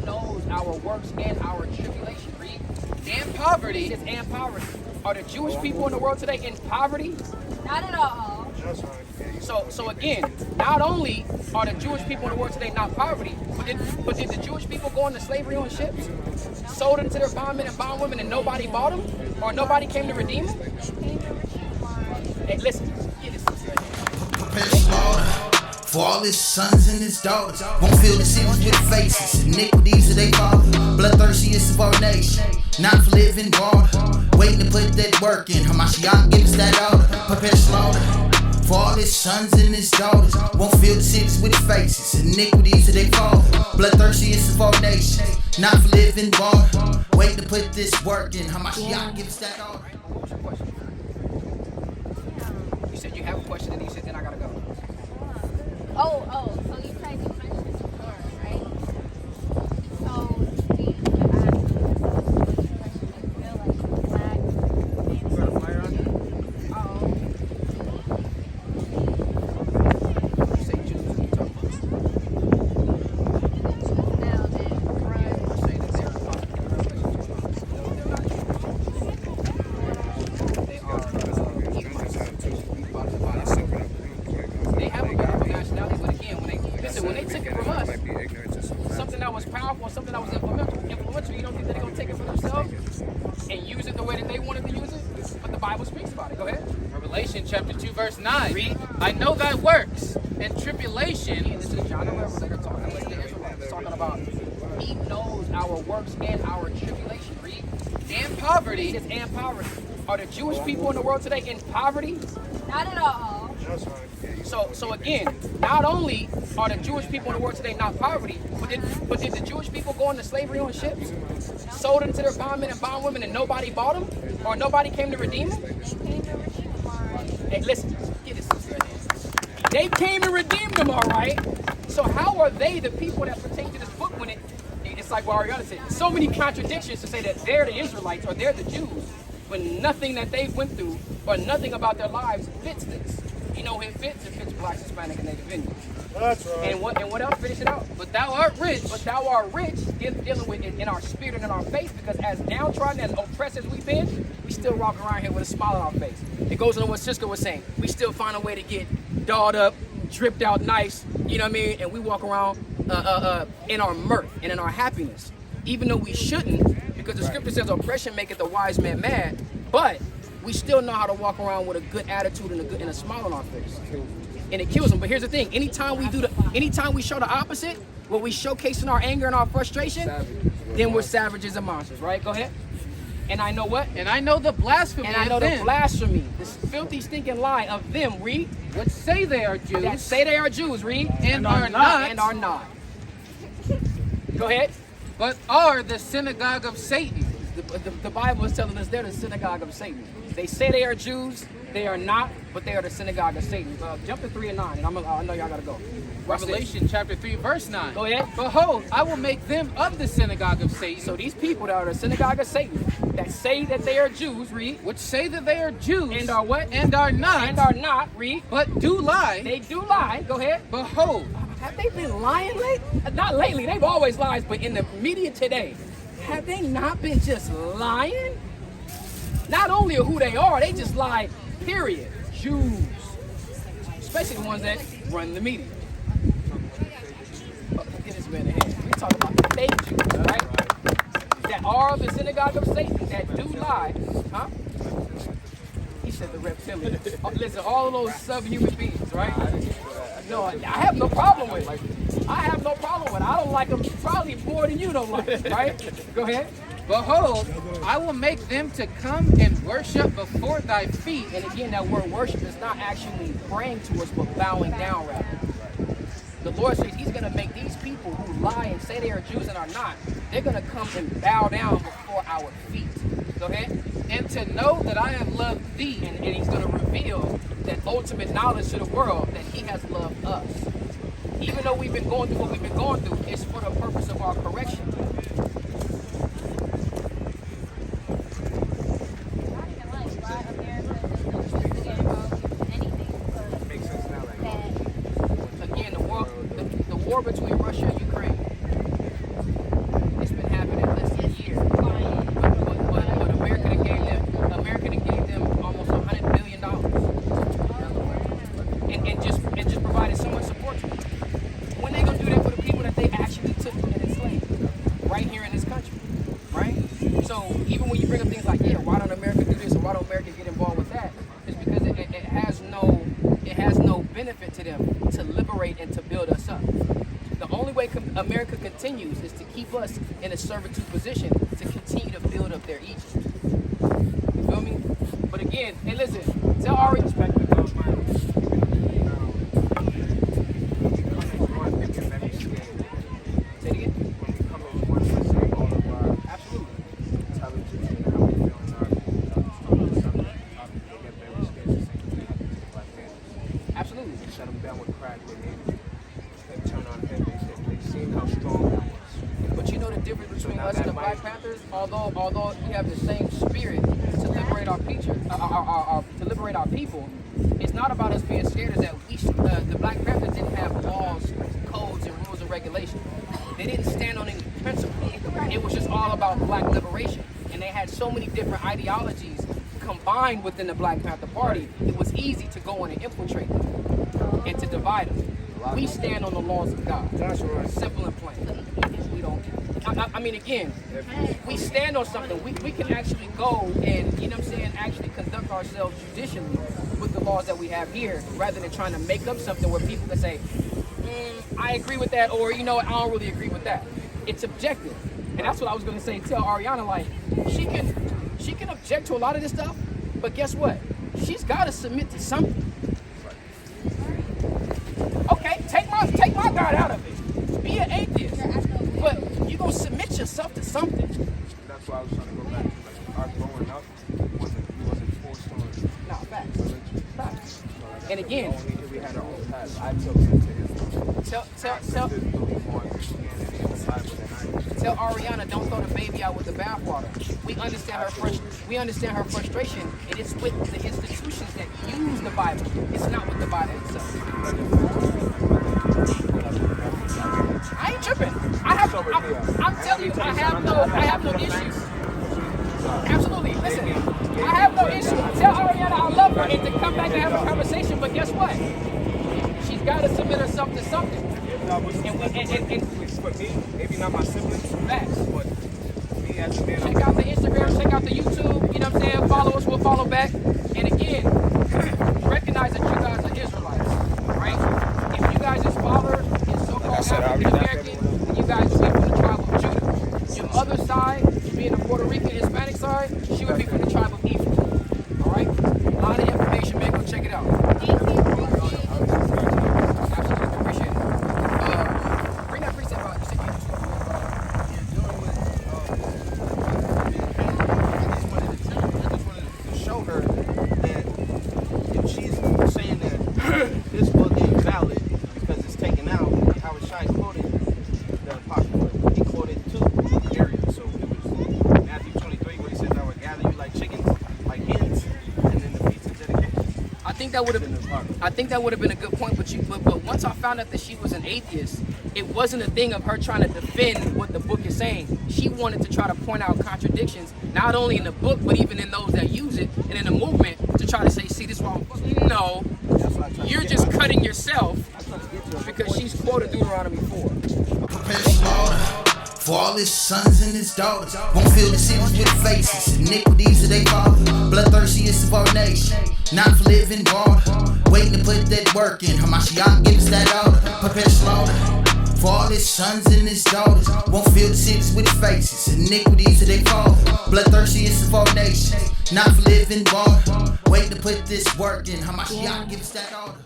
knows our works and our tribulation. Read. And poverty. It says and poverty. Are the Jewish people in the world today in poverty? Not at all. So again, not only are the Jewish people in the world today not poverty, but did the Jewish people go into slavery on ships, sold into their bondmen and bondwomen, and nobody bought them, or nobody came to redeem them? Hey, listen, get this. Prepare slaughter for all his sons and his daughters. Won't fill the cities with faces, iniquities of their father. Bloodthirstiest of our nation, not for living water. Waiting to put that work in. Hamashiach gives that order. Prepare slaughter for all his sons and his daughters. Won't fill the cities with faces, iniquities of their father. Bloodthirstiest of our nation, not for living water. Waiting to put this work in. Hamashiach gives that order. What was your question? You said you have a question, and you said then I gotta go. So you said you mentioned before, right? So do you feel like black You say Jews, what are you talking about? now that Say that they're apostate in Revelation 12. No, they're not Jews. They are They have a beautiful nationality, but again, when they took it from us, something that was powerful, something that was influential, you don't think that they're going to take it for themselves and use it the way that they wanted to use it? But the Bible speaks about it. Go ahead. Revelation chapter 2 verse 9. Read. I know thy works and tribulation. Again, this is John the Revelator talking about the Israelites, talking about he knows our works and our tribulation. Read. And poverty. It says and poverty. Are the Jewish people in the world today in poverty? not at all. So again, not only are the Jewish people in the world today not poverty, but did the Jewish people go into slavery on ships, sold into their bondmen and bondwomen, and nobody bought them, or nobody came to redeem them? Hey, listen, get this. They came and redeemed them, all right. So how are they the people that pertain to this book when it's like what Ariana said? So many contradictions to say that they're the Israelites or they're the Jews, when nothing that they went through or nothing about their lives fits this. You know, it fits Black, Hispanic, and Native Indian. That's right. And what else? Finish it out. But thou art rich. But thou art rich, dealing with it in our spirit and in our faith, because as downtrodden, as oppressed as we've been, we still walk around here with a smile on our face. It goes into what Cisco was saying. We still find a way to get dolled up, dripped out nice, you know what I mean? And we walk around in our mirth and in our happiness, even though we shouldn't, because the scripture says oppression maketh the wise man mad, but we still know how to walk around with a good attitude and a smile on our face. And it kills them. But here's the thing: anytime we show the opposite, when we showcasing our anger and our frustration, then we're savages and monsters, right? Go ahead. And I know what? And I know the blasphemy And I know of the them, blasphemy, this filthy, stinking lie of them. Read. which say they are Jews, That say they are Jews. Read. and are not, And are not. Go ahead. but are the synagogue of Satan. The Bible is telling us they're the synagogue of Satan. They say they are Jews, they are not, but they are the synagogue of Satan. Jump to 3 and 9, and I know y'all gotta go. Watch this. Revelation chapter 3 verse 9. Go ahead. Behold, I will make them of the synagogue of Satan. So these people that are the synagogue of Satan, that say that they are Jews, read, Which say that they are Jews, and are what? and are not, And are not, read, but do lie. they do lie. Go ahead. Behold, Have they been lying lately? Not lately, they've always lied, but in the media today, have they not been just lying? Not only who they are, they just lie, period. Jews. Especially the ones that run the media. Oh, get this man ahead. We're talking about fake Jews, all right? That are the synagogue of Satan, that do lie. Huh? He said the reptilian. Listen, all of those subhuman beings, right? No, I have no problem with it. I have no problem with it. I don't like them probably more than you don't like them, right? Go ahead. behold, I will make them to come and worship before thy feet. And again, that word worship is not actually praying to us, but bowing down rather. The Lord says he's going to make these people who lie and say they are Jews and are not, they're going to come and bow down before our feet. Go ahead. And to know that I have loved thee. And he's going to reveal that ultimate knowledge to the world, that he has loved us. Even though we've been going through what we've been going through, it's for the purpose of our correction. Not even like why America doesn't forget about anything but that. Again, the war between Russia and Ukraine. continues is to keep us in a servitude position to continue to build up their Egypt. You feel me? But again, hey, listen, tell Ari. Say it again. Absolutely. Shut them down with crack. They turn on head. They seen how strong that was. But you know the difference between us and the Black Panthers? Although we have the same spirit to liberate our people, it's not about us being scared. Is that the Black Panthers didn't have laws, codes, and rules and regulations. They didn't stand on any principle. It was just all about Black liberation, and they had so many different ideologies combined within the Black Panther Party. It was easy to go in and infiltrate them and to divide them. We stand on the laws of God. That's right. Simple and plain. We don't. I mean, again, we stand on something. We can actually go and, you know what I'm saying, actually conduct ourselves judicially with the laws that we have here, rather than trying to make up something where people can say, I agree with that, or, you know, I don't really agree with that. It's objective. And that's what I was going to say. Tell Ariana, like, she can object to a lot of this stuff, but guess what? She's got to submit to something. Okay, take my God out of it. Be an atheist, but you gonna submit yourself to something. That's why I was trying to go back. Like, our growing up wasn't forced on. No, facts. And again, We had our own path. I took into Islam. Tell Ariana, don't throw the baby out with the bathwater. We understand her frustration, and it's with the institutions that use the Bible. It's not with the Bible itself. I ain't tripping. I'm telling you, I have no issues. Absolutely. Listen, I have no issue. Tell Ariana I love her and to come back and have a conversation, but guess what? She's got to submit herself to something. And for me, maybe not my siblings, Facts. but me as a man. Check out the Instagram, check out the YouTube, you know what I'm saying? Follow us, we'll follow back. And again, recognize that you guys are Israelites, right? If you guys is followers in so-called African American, then you guys will be from the tribe of Judah. Your other side, being the Puerto Rican Hispanic side, she would be from the tribe of Ephraim. All right? A lot of information, man. Go check it out. Absolutely appreciate it. Bring that precept out. You said you to show her that if she's saying that this book ain't valid because it's taken out, Howard Shai quoted the Apocrypha. He quoted two areas. So it was Matthew 23 where he says, I will gather you like chickens, like hens, and then the feast of dedication. I think that would have been a good point, but once I found out that she was an atheist, it wasn't a thing of her trying to defend what the book is saying. She wanted to try to point out contradictions, not only in the book, but even in those that use it, and in the movement, to try to say, see, this wrong. No, you're just cutting yourself because she's quoted Deuteronomy 4. Prepare slaughter for all his sons and his daughters. Won't fill the cities with faces, iniquities of their father. Bloodthirstiest of our nation, not for living water. Waiting to put that work in. Hamashiach gives that order. Prepare slaughter for all his sons and his daughters. Won't fill the cities with faces, iniquities of their father. Bloodthirstiest of our nation, not for living water. Waiting to put this work in. Hamashiach gives that order.